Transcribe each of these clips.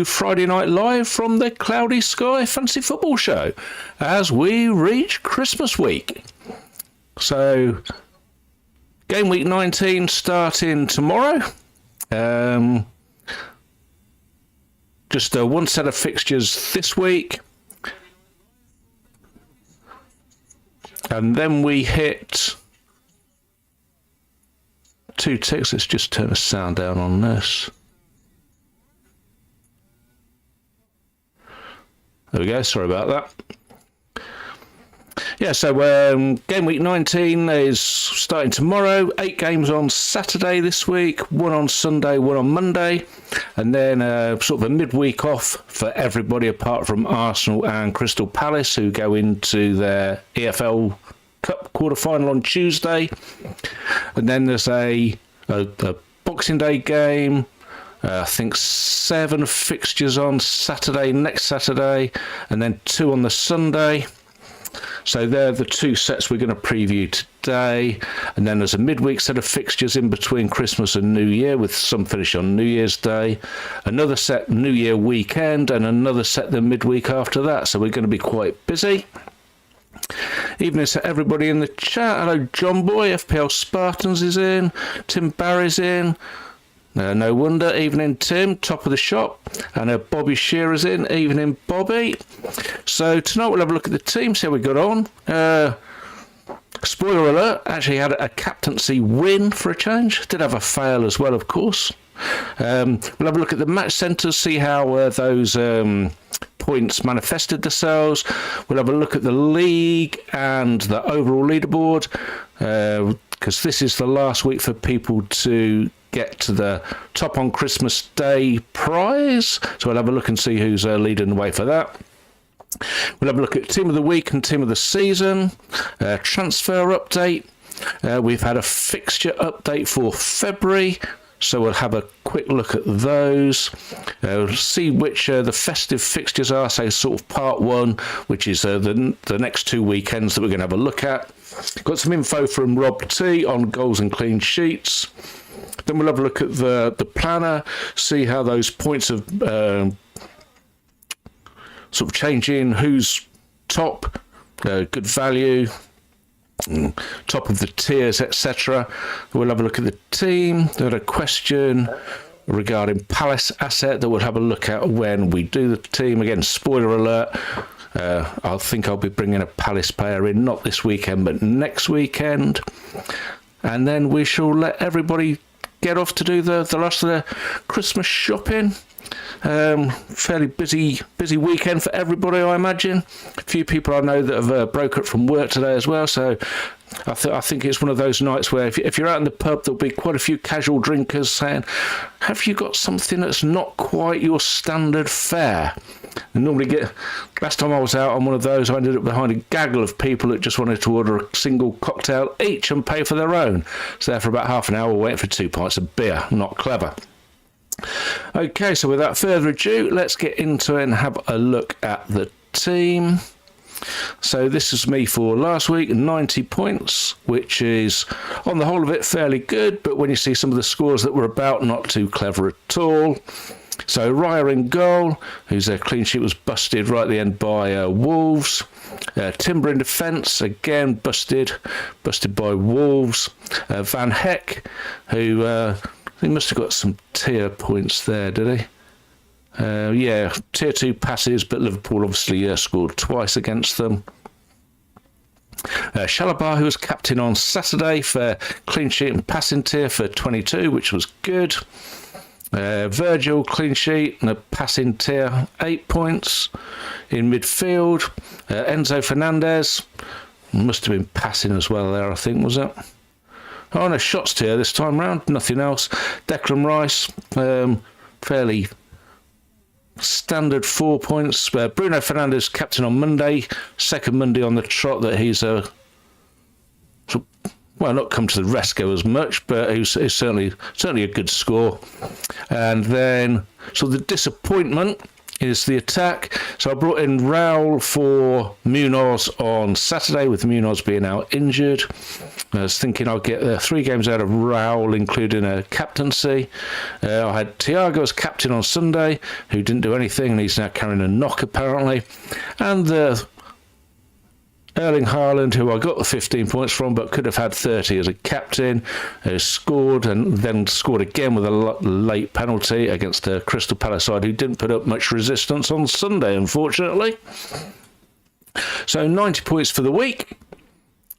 Friday Night Live from the Cloudy Sky Fantasy Football Show as we reach Christmas week. So, game week 19 starting tomorrow. Just one set of fixtures this week. And then we hit 2 ticks. Let's just turn the sound down on this. There we go, sorry about that. Yeah, so game week 19 is starting tomorrow. 8 games on Saturday this week, 1 on Sunday, 1 on Monday, and then sort of a midweek off for everybody apart from Arsenal and Crystal Palace, who go into their EFL Cup quarter-final on Tuesday. And then there's a Boxing Day game. I think 7 fixtures on Saturday, next Saturday, and then 2 on the Sunday. So they're the 2 sets we're going to preview today. And then there's a midweek set of fixtures in between Christmas and New Year, with some finish on New Year's Day. Another set New Year weekend, and another set the midweek after that. So we're going to be quite busy. Evening to everybody in the chat. Hello, John Boy. FPL Spartans is in. Tim Barry's in. No wonder. Evening, Tim. Top of the shop. And Bobby Shearer's in. Evening, Bobby. So tonight we'll have a look at the team, see how we got on. Spoiler alert, actually had a captaincy win for a change. Did have a fail as well, of course. We'll have a look at the match centres, see how those points manifested themselves. We'll have a look at the league and the overall leaderboard, because this is the last week for people to get to the top on Christmas Day prize. So we'll have a look and see who's leading the way for that. We'll have a look at Team of the Week and Team of the Season, transfer update. We've had a fixture update for February, so we'll have a quick look at those. We'll see which the festive fixtures are, so sort of part 1, which is the next 2 weekends that we're going to have a look at. Got some info from Rob T on goals and clean sheets. Then we'll have a look at the planner, see how those points of sort of changing, who's top, good value, top of the tiers, etc. We'll have a look at the team. There's a question regarding Palace asset that we'll have a look at when we do the team. Again, spoiler alert, I think I'll be bringing a Palace player in, not this weekend, but next weekend. And then we shall let everybody get off to do the rest of the Christmas shopping. Fairly busy weekend for everybody, I imagine. A few people I know that have broke up from work today as well, so I think it's one of those nights where if you're out in the pub, there'll be quite a few casual drinkers saying, have you got something that's not quite your standard fare? And normally last time I was out on one of those, I ended up behind a gaggle of people that just wanted to order a single cocktail each and pay for their own. So there for about half an hour waiting for 2 pints of beer. Not clever. Okay, so without further ado, let's get into it and have a look at the team. So this is me for last week, 90 points, which is on the whole of it fairly good, but when you see some of the scores that were about, not too clever at all. So Raya in goal, whose clean sheet was busted right at the end by Wolves. Timber in defence, again busted by Wolves. Van Heck, who he must have got some tier points there, did he? Yeah, tier 2 passes, but Liverpool obviously scored twice against them. Shalabar, who was captain on Saturday, for clean sheet and passing tier for 22, which was good. Virgil, clean sheet and a passing tier, 8 points. In midfield, Enzo Fernandez, must have been passing as well there, I think, was it? Oh, no, shots tier this time round, nothing else. Declan Rice, fairly standard 4 points. Bruno Fernandes, captain on Monday, second Monday on the trot that he's not come to the rescue as much, but he's certainly a good score. And then, so the disappointment is the attack. So I brought in Raul for Munoz on Saturday, with Munoz being out injured. I was thinking I'd get 3 games out of Raul, including a captaincy. I had Thiago as captain on Sunday, who didn't do anything, and he's now carrying a knock apparently. And Erling Haaland, who I got the 15 points from, but could have had 30 as a captain, who scored and then scored again with a late penalty against the Crystal Palace side, who didn't put up much resistance on Sunday, unfortunately. So 90 points for the week.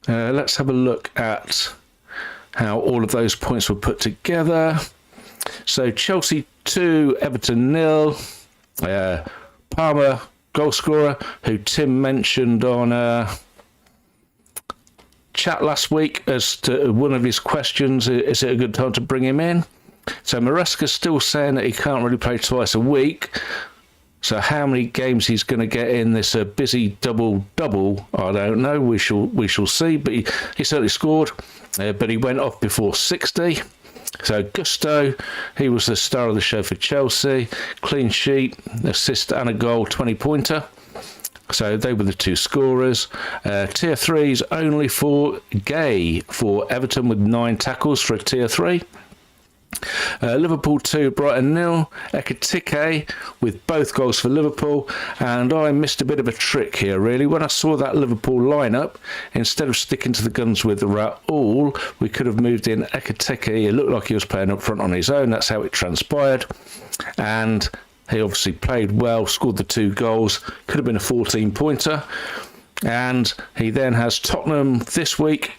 Let's have a look at how all of those points were put together. So Chelsea 2, Everton 0. Palmer, goal scorer, who Tim mentioned on chat last week as to one of his questions, is it a good time to bring him in? So Maresca's still saying that he can't really play twice a week. So how many games he's going to get in this busy double-double, I don't know. We shall see. But he certainly scored, but he went off before 60. So Gusto, he was the star of the show for Chelsea. Clean sheet, assist and a goal, 20-pointer. So they were the 2 scorers. Tier 3s only for Gay for Everton with 9 tackles for a Tier 3. Liverpool 2, Brighton 0. Ekitike with both goals for Liverpool. And I missed a bit of a trick here, really. When I saw that Liverpool lineup, instead of sticking to the guns with Raul, we could have moved in Ekitike. It looked like he was playing up front on his own. That's how it transpired. And he obviously played well, scored the 2 goals. Could have been a 14-pointer. And he then has Tottenham this week,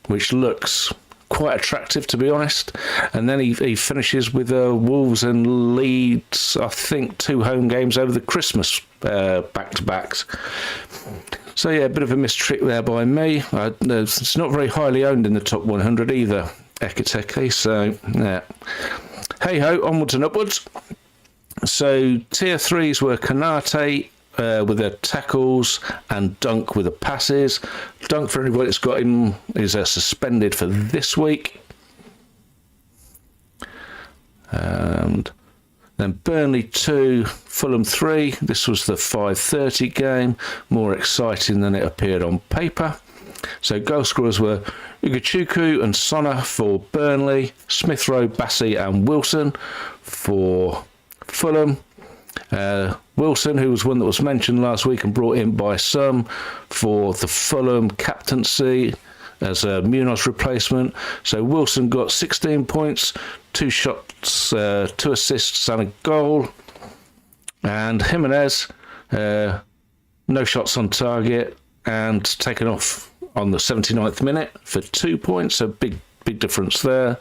which looks quite attractive, to be honest. And then he finishes with Wolves and Leeds, I think 2 home games over the Christmas back-to-backs. So yeah, a bit of a mistrick there by me. It's not very highly owned in the top 100 either, Ekitike. So yeah, hey-ho, onwards and upwards. So Tier 3s were Konate with the tackles and Dunk with the passes. Dunk, for anybody that's got him, is suspended for this week. And then Burnley 2, Fulham 3. This was the 5:30 game, more exciting than it appeared on paper. So goal scorers were Ugochukwu and Sona for Burnley, Smith Rowe, Bassey and Wilson for Fulham. Wilson, who was one that was mentioned last week and brought in by some for the Fulham captaincy as a Munoz replacement. So Wilson got 16 points, 2 shots, 2 assists and a goal. And Jimenez, no shots on target and taken off on the 79th minute for 2 points. So big difference there.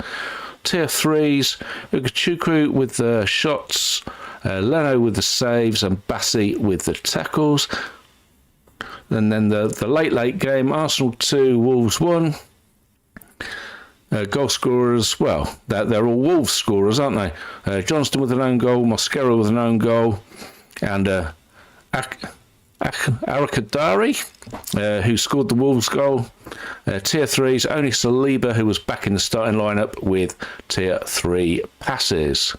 Tier 3s, Ugochukwu with the shots, Leno with the saves and Bassey with the tackles. And then the late game, Arsenal 2, Wolves 1. Goal scorers, well, they're all Wolves scorers, aren't they? Johnston with an own goal, Mosquera with an own goal, and Arakadari, who scored the Wolves goal. Tier 3s, only Saliba, who was back in the starting lineup with Tier 3 passes.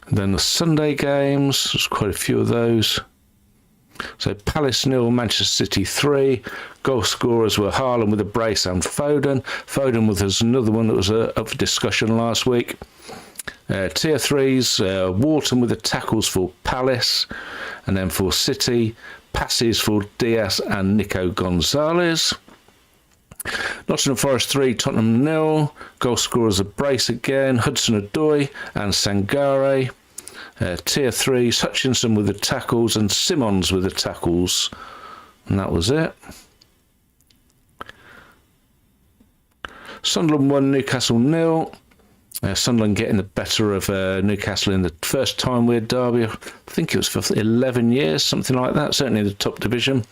And then the Sunday games, there's quite a few of those. So Palace 0, Manchester City 3. Goal scorers were Haaland with a brace and Foden. Foden was another one that was up for discussion last week. Tier 3s, Wharton with the tackles for Palace. And then for City, passes for Diaz and Nico Gonzalez. Nottingham Forest 3, Tottenham 0. Goal scorers are Brace again, Hudson-Odoi and Sangare. Tier 3, Hutchinson with the tackles and Simons with the tackles. And that was it. Sunderland 1, Newcastle 0. Sunderland getting the better of Newcastle in the first time weird derby. I think it was for 11 years, something like that, certainly in the top division.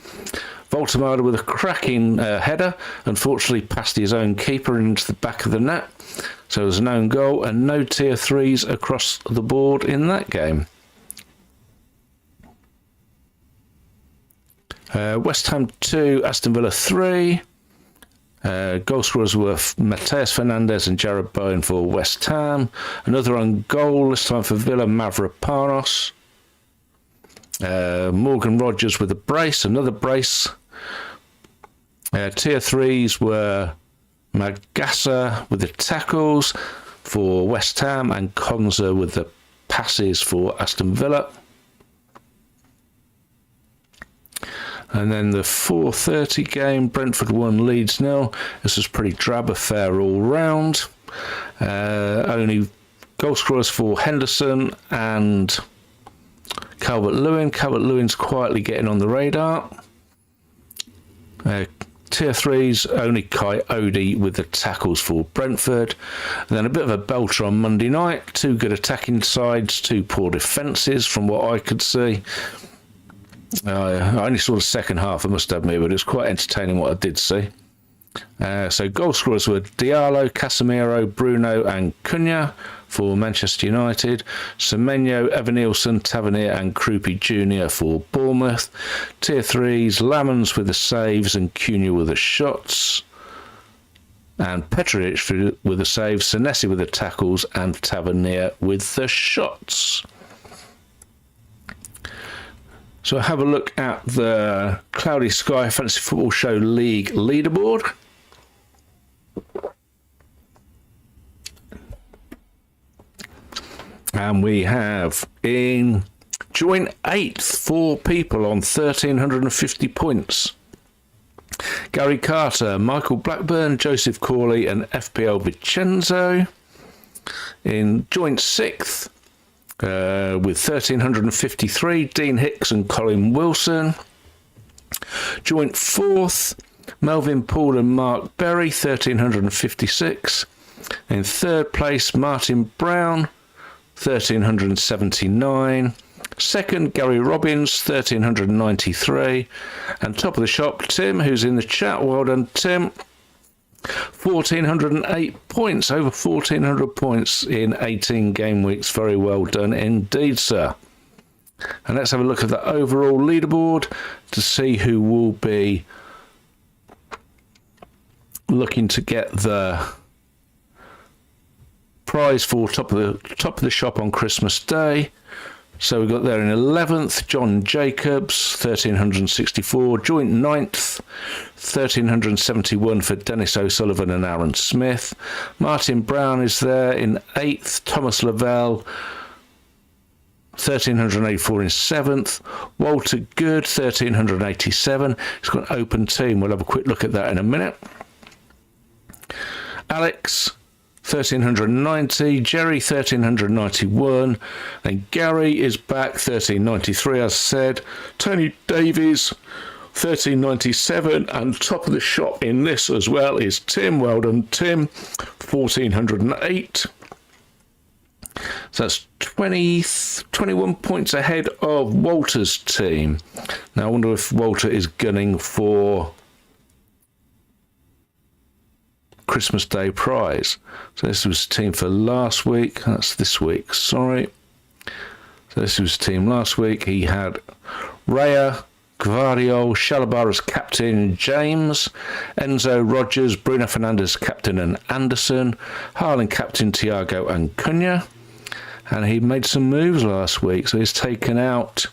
Voltemada with a cracking header, unfortunately past his own keeper into the back of the net. So it was an own goal and no Tier 3s across the board in that game. West Ham 2, Aston Villa 3. Goal scorers were Mateus Fernandes and Jared Bowen for West Ham. Another on goal, this time for Villa, Mavropanos. Morgan Rogers with a brace, another brace. Tier 3s were Magassa with the tackles for West Ham and Konza with the passes for Aston Villa. And then the 4:30 game, Brentford 1, Leeds 0. This was pretty drab affair all round. Only goal scorers for Henderson and Calvert-Lewin. Calvert-Lewin's quietly getting on the radar. Tier 3s, only Coyote with the tackles for Brentford. And then a bit of a belter on Monday night. 2 good attacking sides, 2 poor defences from what I could see. I only saw the second half, I must admit, but it was quite entertaining what I did see. So goal scorers were Diallo, Casemiro, Bruno and Cunha for Manchester United. Semenyo, Evanilson, Tavernier and Krupi Jr. for Bournemouth. Tier 3s, Lamans with the saves and Cunha with the shots. And Petrovic with the saves, Senesi with the tackles and Tavernier with the shots. So have a look at the Cloudy Sky Fantasy Football Show League leaderboard. And we have in joint 8th 4 people on 1,350 points. Gary Carter, Michael Blackburn, Joseph Corley and FPL Vincenzo. In joint 6th with 1,353, Dean Hicks and Colin Wilson. Joint 4th, Melvin Poole and Mark Berry, 1,356. In 3rd place, Martin Brown, 1,379. 2nd, Gary Robbins, 1,393. And top of the shop, Tim, who's in the chat. Well done, Tim. 1,408 points, over 1,400 points in 18 game weeks. Very well done indeed, sir. And let's have a look at the overall leaderboard to see who will be looking to get the prize for top of the shop on Christmas Day. So we got there in 11th, John Jacobs, 1,364. Joint 9th, 1,371 for Dennis O'Sullivan and Aaron Smith. Martin Brown is there in 8th. Thomas Lavelle, 1,384 in 7th. Walter Good, 1,387. He's got an open team. We'll have a quick look at that in a minute. Alex, 1,390, Jerry 1,391, and Gary is back 1,393 as said. Tony Davies 1,397, and top of the shop in this as well is Tim. Well done, Tim, 1,408. So that's 21 points ahead of Walter's team. Now I wonder if Walter is gunning for Christmas Day prize. So this was team for last week. That's this week, sorry. So this was team last week. He had Raya, Gvardiol, Shalabar as captain, James, Enzo, Rogers, Bruno Fernandes captain and Anderson, Haaland captain, Thiago and Cunha. And he made some moves last week. So he's taken out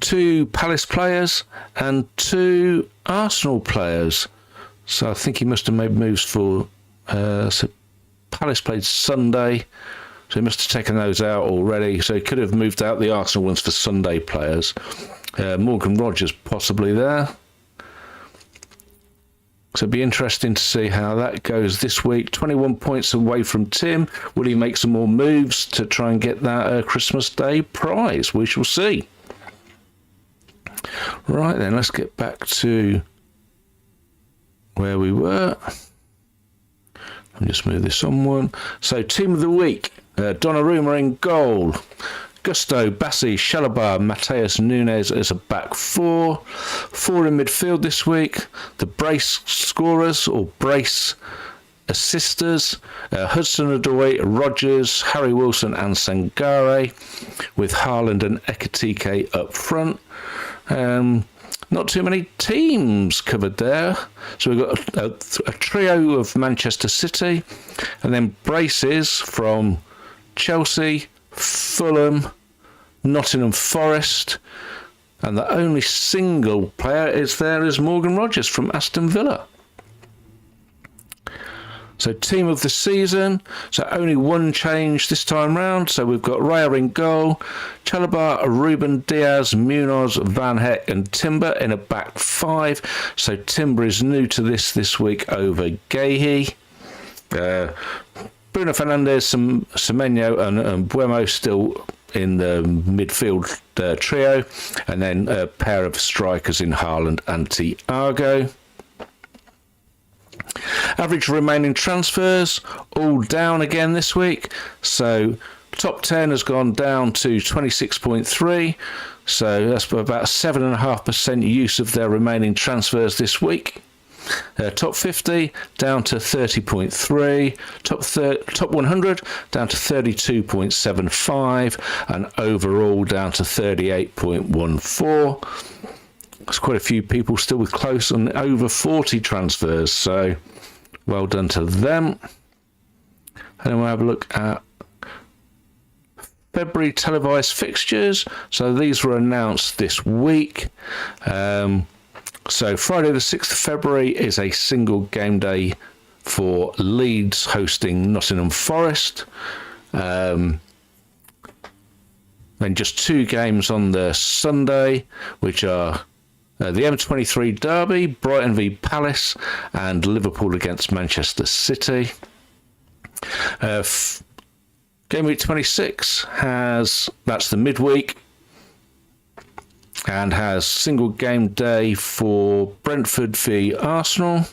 2 Palace players and 2 Arsenal players. So I think he must have made moves for so Palace played Sunday, so he must have taken those out already. So he could have moved out the Arsenal ones for Sunday players. Morgan Rogers possibly there. So it'd be interesting to see how that goes this week. 21 points away from Tim. Will he make some more moves to try and get that Christmas Day prize? We shall see. Right then, let's get back to where we were. Let me just move this on one. So, team of the week, Donnarumma in goal. Gusto, Bassi, Shalabar, Mateus Nunes as a back 4. 4 in midfield this week. The brace scorers or brace assisters, Hudson-Odoi, Rogers, Harry Wilson and Sangare, with Haaland and Ekitike up front. not too many teams covered there. So we've got a trio of Manchester City, and then braces from Chelsea, Fulham, Nottingham Forest, and the only single player is Morgan Rogers from Aston Villa. So team of the season, so only one change this time round. So we've got Raya in goal, Chalobah, Ruben Diaz, Munoz, Van Heck and Timber in a back five. So Timber is new to this week over Gahey. Bruno Fernandes, Semenyo and Buemo still in the midfield trio. And then a pair of strikers in Haaland and Thiago. Average remaining transfers, all down again this week. So top 10 has gone down to 26.3. So that's about 7.5% use of their remaining transfers this week. Top 50 down to 30.3. Top 100 down to 32.75. And overall down to 38.14. There's quite a few people still with close and over 40 transfers, so well done to them. And then we'll have a look at February televised fixtures. So these were announced this week. So Friday the 6th of February is a single game day for Leeds hosting Nottingham Forest. Then just two games on the Sunday, which are the M23 Derby, Brighton v Palace, and Liverpool against Manchester City. Game week 26 that's the midweek, and has single game day for Brentford v Arsenal.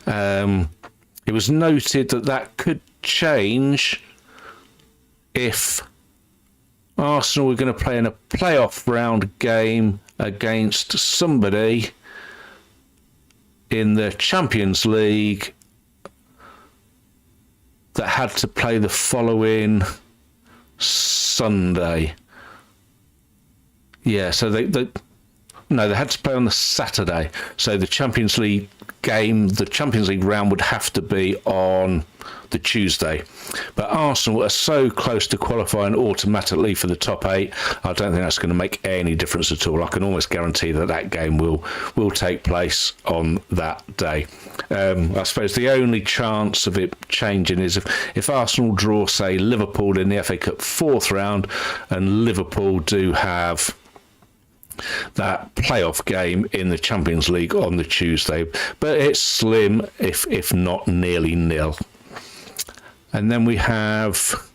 It was noted that could change if Arsenal were going to play in a playoff round game against somebody in the Champions League that had to play the following Sunday. Yeah, so they had to play on the Saturday. So the Champions League game, the Champions League round would have to be on the Tuesday. But Arsenal are so close to qualifying automatically for the top 8, I don't think that's going to make any difference at all. I can almost guarantee that game will take place on that day. I suppose the only chance of it changing is if Arsenal draw, say, Liverpool in the FA Cup 4th round, and Liverpool do have that playoff game in the Champions League on the Tuesday, but it's slim if not nearly nil. And then we have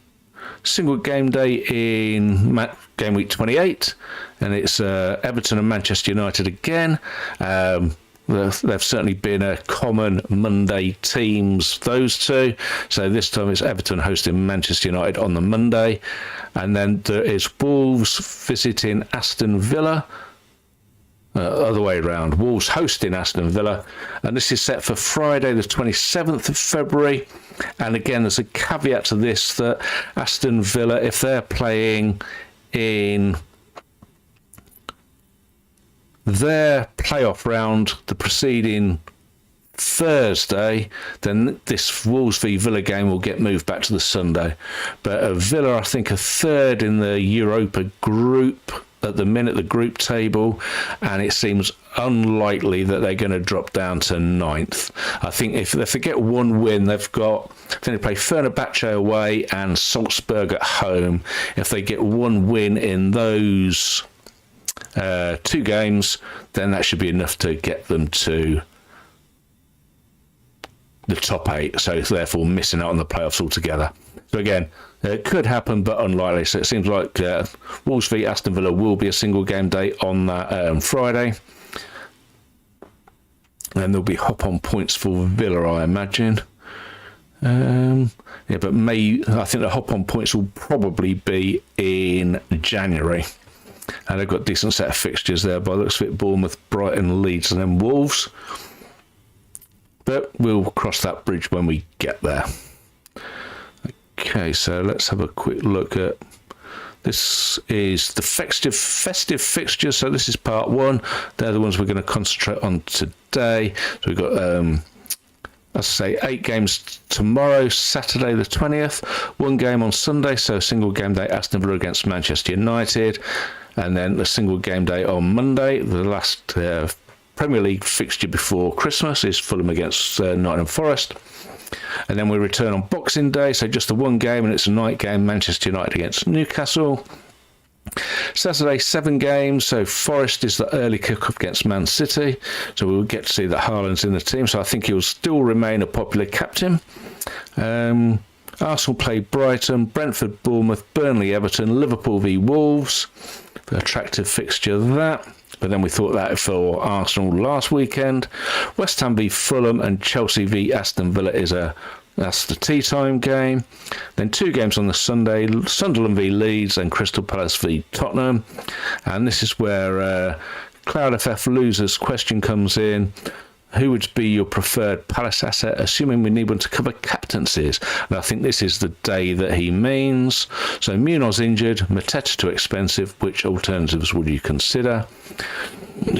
single game day in game week 28, and it's Everton and Manchester United again. They've certainly been a common Monday teams, those two. So this time it's Everton hosting Manchester United on the Monday. And then there is Wolves visiting Aston Villa. Other way around, Wolves hosting Aston Villa. And this is set for Friday the 27th of February. And again, there's a caveat to this, that Aston Villa, if they're playing in their playoff round the preceding Thursday, then this Wolves v Villa game will get moved back to the Sunday. But Villa, I think, are third in the Europa group at the minute, the group table, and it seems unlikely that they're going to drop down to 9th. I think if they get one win, they play Fenerbahce away and Salzburg at home. If they get one win in those two games, then that should be enough to get them to the top 8, so therefore missing out on the playoffs altogether. So again, it could happen, but unlikely. So it seems like Wolves v Aston Villa will be a single game day on that Friday. And there'll be hop-on points for Villa, I imagine. But I think the hop-on points will probably be in January. And they've got a decent set of fixtures there by the looks of it: Bournemouth, Brighton, Leeds, and then Wolves. But we'll cross that bridge when we get there. Okay, so let's have a quick look at This is the festive fixtures. So this is part one. They're the ones we're going to concentrate on today. So we've got, as I say, 8 games tomorrow, Saturday the 20th. 1 game on Sunday, so single game day, Aston Villa against Manchester United. And then a single game day on Monday. The last Premier League fixture before Christmas is Fulham against Nottingham Forest. And then we return on Boxing Day, so just the 1 game, and it's a night game, Manchester United against Newcastle. Saturday, 7 games, so Forest is the early kick-off against Man City, so we'll get to see that Haaland's in the team, so I think he'll still remain a popular captain. Arsenal play Brighton, Brentford, Bournemouth, Burnley, Everton, Liverpool v Wolves. Attractive fixture that. But then we thought that for Arsenal last weekend. West Ham v Fulham and Chelsea v Aston Villa that's the tea time game. Then 2 games on the Sunday, Sunderland v Leeds and Crystal Palace v Tottenham. And this is where Cloud FF losers question comes in. Who would be your preferred Palace asset, assuming we need one to cover captaincies? And I think this is the day that he means. So Munoz injured, Mateta too expensive. Which alternatives would you consider?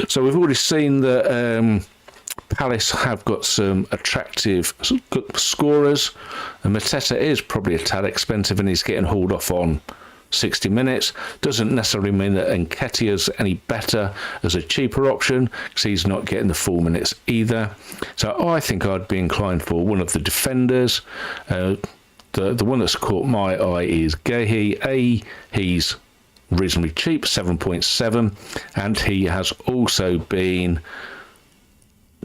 So we've already seen that Palace have got some attractive scorers. And Mateta is probably a tad expensive and he's getting hauled off on 60 minutes. Doesn't necessarily mean that Nketiah's any better as a cheaper option, because he's not getting the full minutes either. So I think I'd be inclined for one of the defenders. The one that's caught my eye is Guehi. He's reasonably cheap, 7.7, and he has also been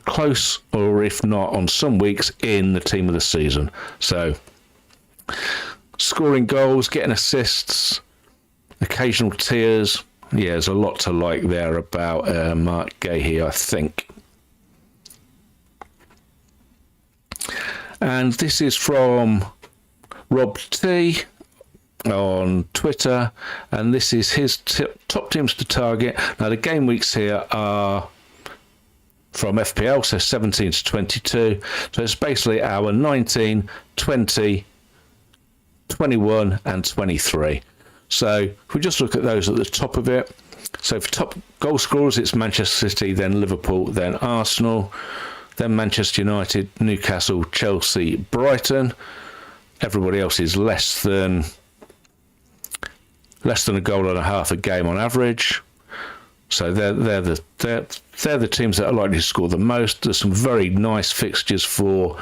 close, or if not on some weeks, in the team of the season. So scoring goals, getting assists, occasional tears. Yeah, there's a lot to like there about Marc Guehi, I think. And this is from Rob T on Twitter, and this is his top teams to target. Now, the game weeks here are from FPL, so 17 to 22. So it's basically our 19, 20, 21 and 23. So if we just look at those at the top of it, so for top goal scorers, it's Manchester City, then Liverpool, then Arsenal, then Manchester United, Newcastle, Chelsea, Brighton. Everybody else is less than a goal and a half a game on average. So they're the teams that are likely to score the most. There's some very nice fixtures for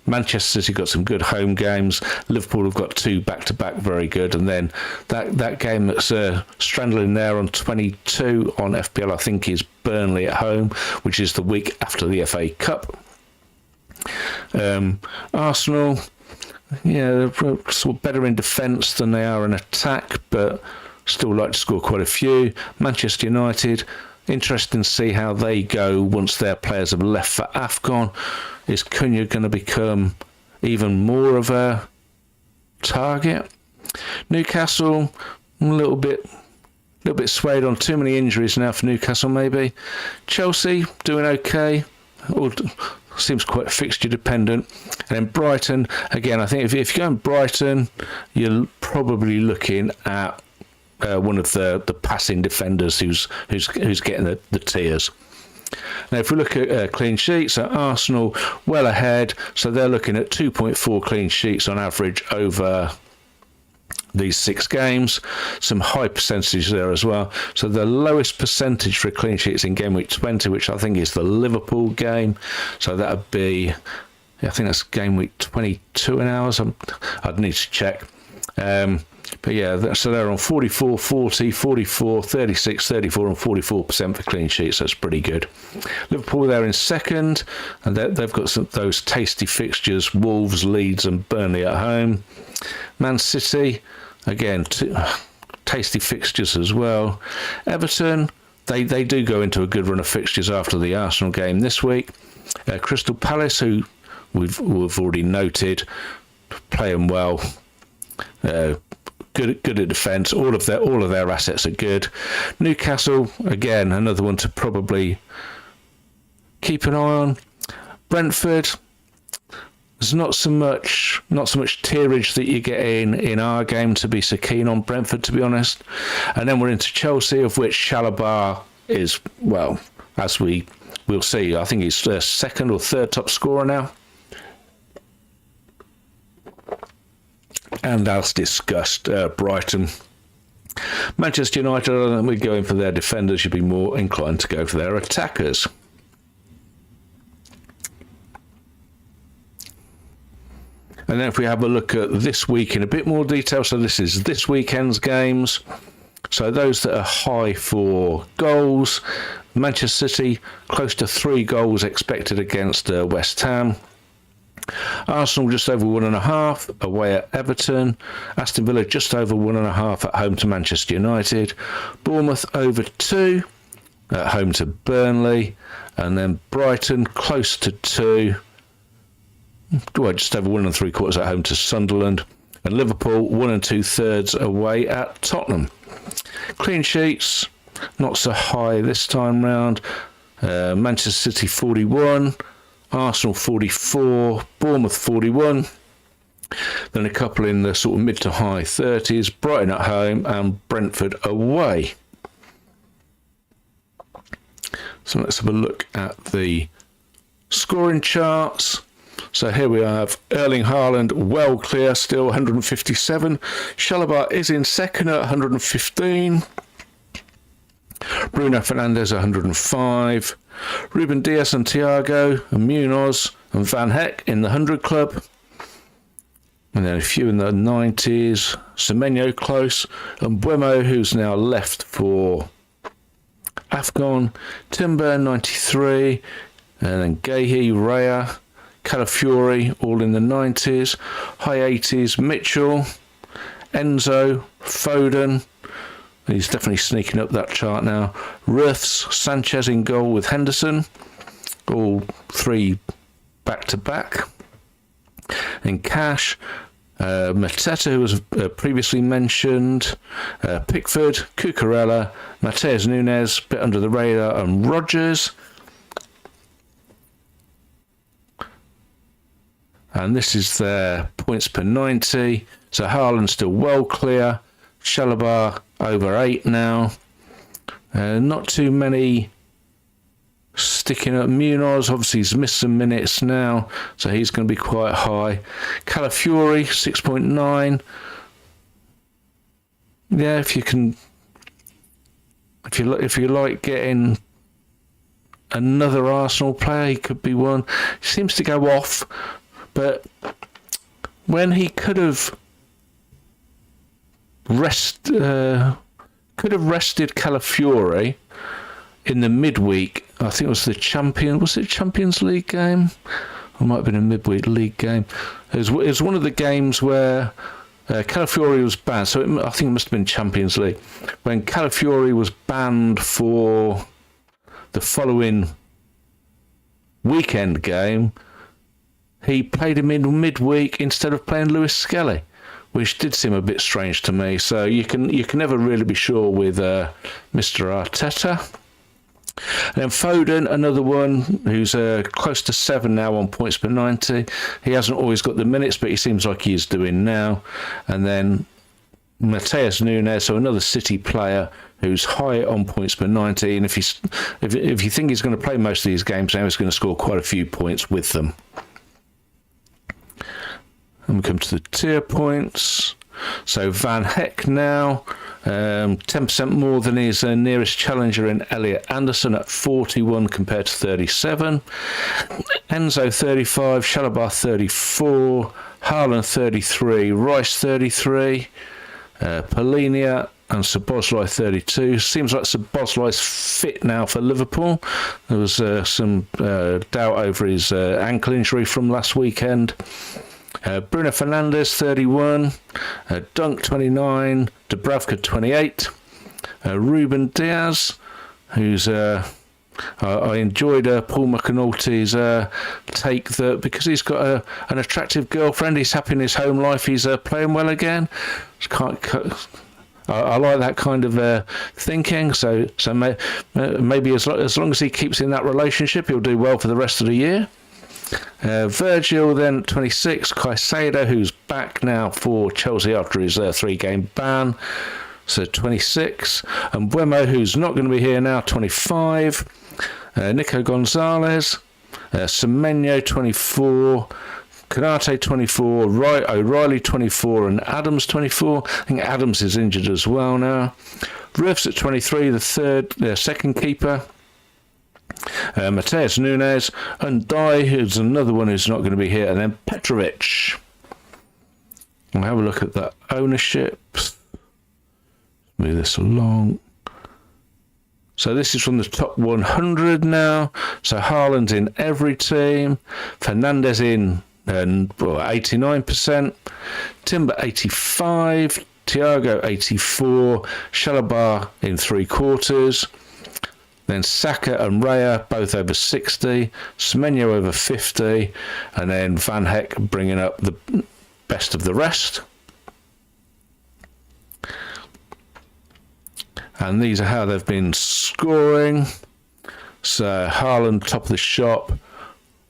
Manchester City. Got some good home games. Liverpool have got 2 back-to-back, very good. And then that game that's strangling there on 22 on FPL, I think, is Burnley at home, which is the week after the FA Cup. Arsenal, yeah, they're sort of better in defence than they are in attack, but still like to score quite a few. Manchester United, interesting to see how they go once their players have left for AFCON. Is Cunha going to become even more of a target? Newcastle, a little bit swayed on too many injuries now for Newcastle, maybe. Chelsea, doing okay. Seems quite fixture dependent. And then Brighton, again, I think if you're going Brighton, you're probably looking at one of the passing defenders who's getting the tears. Now, if we look at clean sheets, Arsenal well ahead, so they're looking at 2.4 clean sheets on average over these 6 games. Some high percentages there as well. So the lowest percentage for clean sheets in game week 20, which I think is the Liverpool game. So that would be, I think that's game week 22 in ours. I'd need to check. But yeah, so they're on 44, 40, 44, 36, 34 and 44% for clean sheets. That's pretty good. Liverpool, they're in second, and they've got those tasty fixtures, Wolves, Leeds and Burnley at home. Man City, again, tasty fixtures as well. Everton, they do go into a good run of fixtures after the Arsenal game this week. Crystal Palace, who we've already noted, playing well. Good at defence. All of their assets are good. Newcastle, again, another one to probably keep an eye on. Brentford, there's not so much tierage that you get in our game to be so keen on Brentford, to be honest. And then we're into Chelsea, of which Chalobah is, well, as we'll see, I think he's second or third top scorer now. And as discussed, Brighton. Manchester United, I don't think we'd go in for their defenders. You'd be more inclined to go for their attackers. And then if we have a look at this week in a bit more detail, so this is this weekend's games. So those that are high for goals, Manchester City, close to 3 goals expected against West Ham. Arsenal just over 1.5 away at Everton. Aston Villa just over 1.5 at home to Manchester United. Bournemouth over 2 at home to Burnley. And then Brighton close to 2. Well, just over 1 3/4 at home to Sunderland, and Liverpool 1 2/3 away at Tottenham. Clean sheets, not so high this time round. Manchester City 41, Arsenal 44, Bournemouth 41. Then a couple in the sort of mid to high 30s, Brighton at home and Brentford away. So let's have a look at the scoring charts. So here we have Erling Haaland well clear still, 157. Chalobah is in second at 115. Bruno Fernandes 105. Ruben Dias and Thiago and Munoz and Van Heck in the 100 club. And then a few in the 90s. Semenyo close. And Buemo, who's now left for AFCON. Timber 93. And then Guehi, Raya, Calafiori, all in the 90s, high 80s, Mitchell, Enzo, Foden, he's definitely sneaking up that chart now, Ruths, Sanchez in goal with Henderson, all 3 back-to-back, and Cash, Mateta, who was previously mentioned, Pickford, Cucurella, Mateus Nunes, bit under the radar, and Rodgers. And this is their points per 90. So Haaland still well clear. Chalobah over 8 now. Not too many sticking up. Munoz, obviously he's missed some minutes now, so he's going to be quite high. Calafiori, 6.9. Yeah, if you like getting another Arsenal player, he could be one. He seems to go off. But when he could have rested Calafiori in the midweek, I think it was the Champions League game? Or it might have been a midweek league game. It was one of the games where Calafiori was banned, so I think it must have been Champions League, when Calafiori was banned for the following weekend game. He played him in midweek instead of playing Lewis Skelly, which did seem a bit strange to me. So you can never really be sure with Mr. Arteta. And then Foden, another one who's close to 7 now on points per 90. He hasn't always got the minutes, but he seems like he is doing now. And then Mateus Nunes, so another City player who's high on points per 90. And if you think he's going to play most of these games now, he's going to score quite a few points with them. And we come to the tier points. So Van Heck now, 10% more than his nearest challenger in Elliot Anderson at 41 compared to 37. Enzo 35, Chalobah 34, Haaland 33, Rice 33, Polinia and Szoboszlai 32. Seems like Szoboszlai's fit now for Liverpool. There was some doubt over his ankle injury from last weekend. Bruno Fernandes 31, Dunk 29, Dubravka 28, Ruben Dias, who's I enjoyed Paul McAnulty's take that because he's got an attractive girlfriend, he's happy in his home life, he's playing well again. I like that kind of thinking. So maybe as long as he keeps in that relationship, he'll do well for the rest of the year. Virgil then at 26, Caicedo, who's back now for Chelsea after his 3-game ban, so 26, and Buemo, who's not going to be here now, 25, Nico Gonzalez, Semenyo 24, Konate 24, O'Reilly 24, and Adams 24. I think Adams is injured as well now. Rivs at 23, the second keeper. Mateus Nunes, and Dye, who's another one who's not going to be here, and then Petrovic. We'll have a look at the ownership. Move this along. So this is from the top 100 now. So Haaland's in every team. Fernandes in 89%. Timber 85. Thiago 84. Chalobah in 3/4. Then Saka and Raya both over 60, Semenyo over 50, and then Van Heck bringing up the best of the rest. And these are how they've been scoring. So Haaland top of the shop,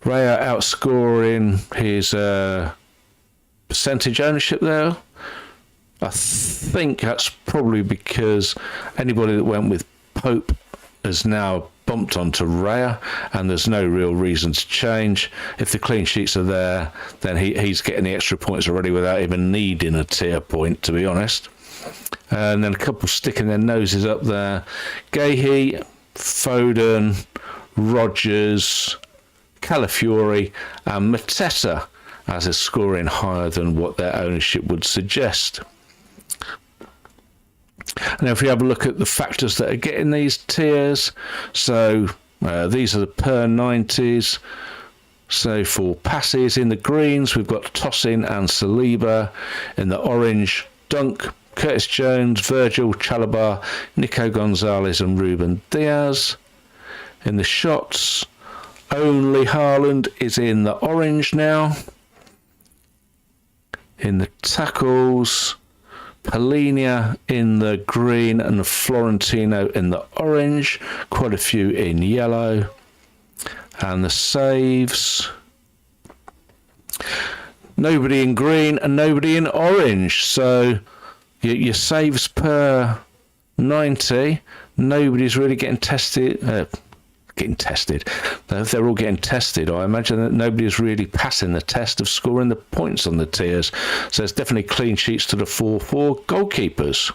Raya outscoring his percentage ownership there. I think that's probably because anybody that went with Pope has now bumped onto Raya, and there's no real reason to change. If the clean sheets are there, then he's getting the extra points already without even needing a tier point, to be honest. And then a couple sticking their noses up there. Gahey, Foden, Rodgers, Calafiori, and Mateta as is scoring higher than what their ownership would suggest. And if we have a look at the factors that are getting these tiers, so these are the per 90s. So for passes in the greens, we've got Tosin and Saliba. In the orange, Dunk, Curtis Jones, Virgil, Chalobah, Nico Gonzalez and Ruben Diaz. In the shots, only Haaland is in the orange now. In the tackles, Polinia in the green and Florentino in the orange, quite a few in yellow. And the saves, nobody in green and nobody in orange. So your saves per 90, nobody's really getting tested. They're all getting tested. I imagine that nobody's really passing the test of scoring the points on the tiers. So it's definitely clean sheets to the 4-4 goalkeepers.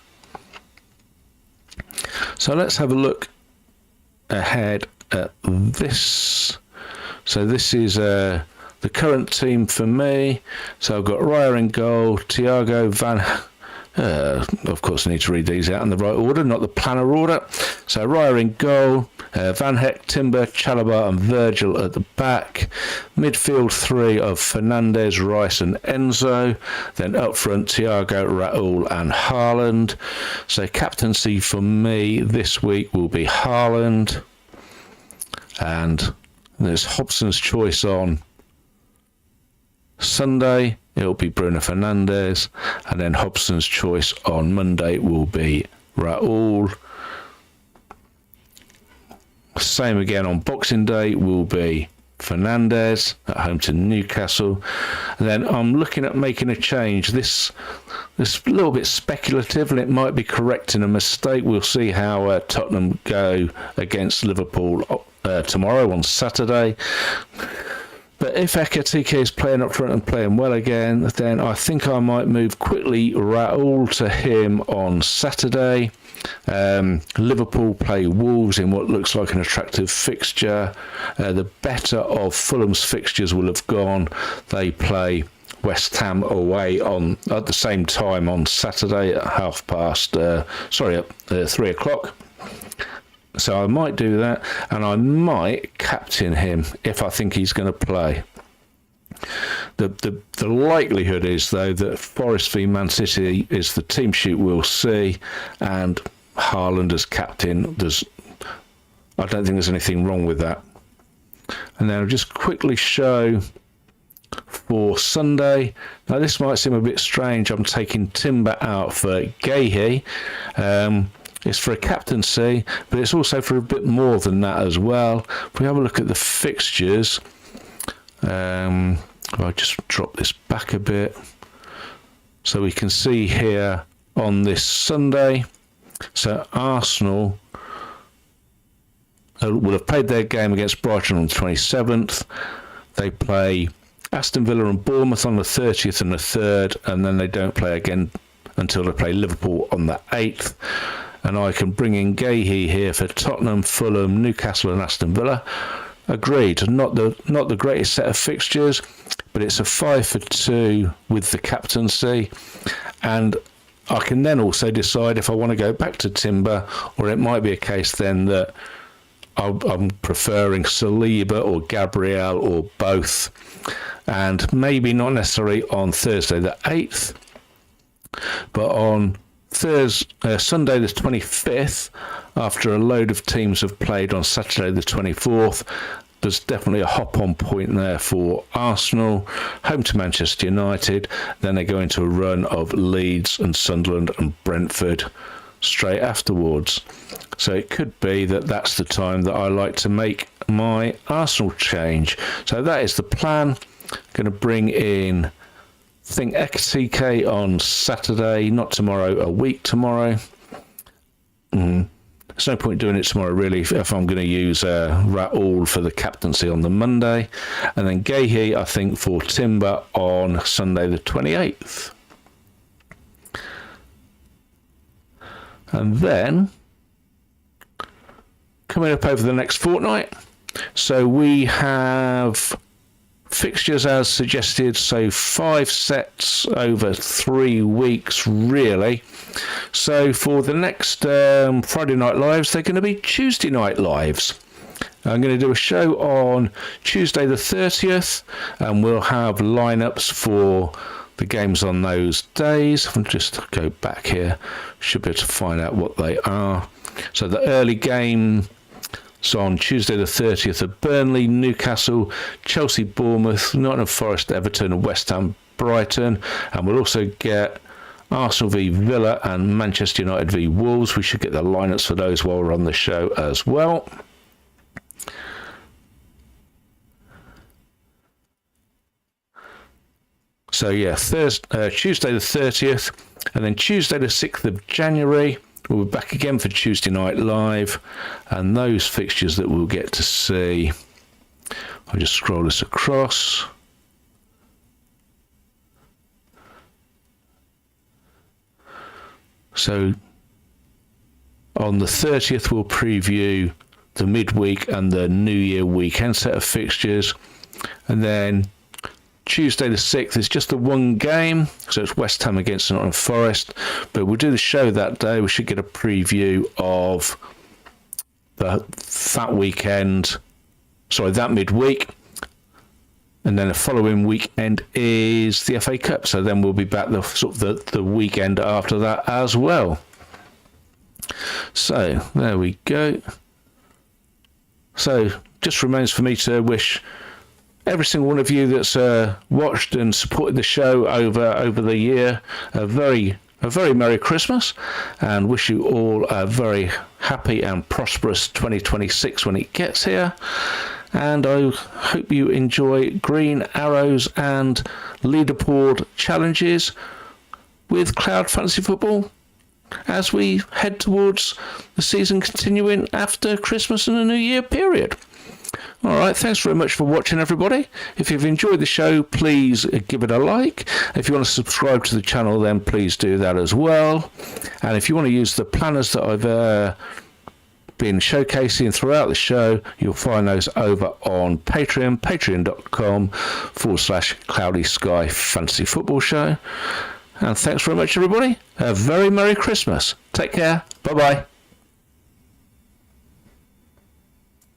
So let's have a look ahead at this. So this is the current team for me. So I've got Raya in goal, Thiago, of course, I need to read these out in the right order, not the planner order. So Raya in goal, Van Heck, Timber, Chalobah and Virgil at the back. Midfield 3 of Fernandes, Rice and Enzo. Then up front, Thiago, Raul and Haaland. So captaincy for me this week will be Haaland. And there's Hobson's choice on Sunday. It'll be Bruno Fernandes, and then Hobson's choice on Monday will be Raul. Same again on Boxing Day will be Fernandes at home to Newcastle. And then I'm looking at making a change. This a little bit speculative, and it might be correcting a mistake. We'll see how Tottenham go against Liverpool tomorrow on Saturday. But if Ekitike is playing up front and playing well again, then I think I might move quickly Raul to him on Saturday. Liverpool play Wolves in what looks like an attractive fixture. The better of Fulham's fixtures will have gone. They play West Ham away at the same time on Saturday at 3 o'clock. So I might do that, and I might captain him if I think he's going to play. The likelihood is, though, that Forest v Man City is the team sheet we'll see, and Haaland as captain. I don't think there's anything wrong with that. And then I'll just quickly show for Sunday. Now this might seem a bit strange. I'm taking Timber out for Gahey. It's for a captaincy, but it's also for a bit more than that as well. If we have a look at the fixtures, I'll just drop this back a bit. So we can see here on this Sunday, so Arsenal will have played their game against Brighton on the 27th. They play Aston Villa and Bournemouth on the 30th and the 3rd, and then they don't play again until they play Liverpool on the 8th. And I can bring in Gahey here for Tottenham, Fulham, Newcastle and Aston Villa. Agreed, not the greatest set of fixtures, but it's a 5-for-2 with the captaincy. And I can then also decide if I want to go back to Timber, or it might be a case then that I'm preferring Saliba or Gabriel or both. And maybe not necessarily on Thursday the 8th, but on Sunday the 25th, after a load of teams have played on Saturday the 24th, there's definitely a hop-on point there for Arsenal, home to Manchester United. Then they go into a run of Leeds and Sunderland and Brentford straight afterwards. So it could be that that's the time that I like to make my Arsenal change. So that is the plan. Going to bring in, I think, Ekitike on Saturday, not tomorrow, a week tomorrow. There's no point doing it tomorrow, really, if I'm going to use Raoul for the captaincy on the Monday. And then Gahey, I think, for Timber on Sunday the 28th. And then, coming up over the next fortnight, so we have fixtures as suggested, so 5 sets over 3 weeks, really. So for the next Friday Night Lives, they're going to be Tuesday Night Lives. I'm going to do a show on Tuesday the 30th, and we'll have lineups for the games on those days. I'll just go back here. Should be able to find out what they are. So the early game, so on Tuesday the 30th of Burnley, Newcastle, Chelsea, Bournemouth, Nottingham Forest, Everton and West Ham, Brighton. And we'll also get Arsenal v Villa and Manchester United v Wolves. We should get the lineups for those while we're on the show as well. So yeah, Tuesday the 30th, and then Tuesday the 6th of January, we'll be back again for Tuesday Night Live, and those fixtures that we'll get to see. I'll just scroll this across. So on the 30th, we'll preview the midweek and the New Year weekend set of fixtures, and then Tuesday the 6th is just the one game, so it's West Ham against Nottingham Forest, but we'll do the show that day. We should get a preview of that weekend, that midweek, and then the following weekend is the FA Cup, so then we'll be back the weekend after that as well. So there we go. So just remains for me to wish every single one of you that's watched and supported the show over the year a very Merry Christmas, and wish you all a very happy and prosperous 2026 when it gets here. And I hope you enjoy Green Arrows and Leaderboard challenges with Cloud Fantasy Football as we head towards the season continuing after Christmas and the New Year period. All right, thanks very much for watching, everybody. If you've enjoyed the show, please give it a like. If you want to subscribe to the channel, then please do that as well. And if you want to use the planners that I've been showcasing throughout the show, you'll find those over on Patreon, patreon.com/Cloudy Sky Fantasy Football Show. And thanks very much, everybody. A very Merry Christmas. Take care. Bye-bye.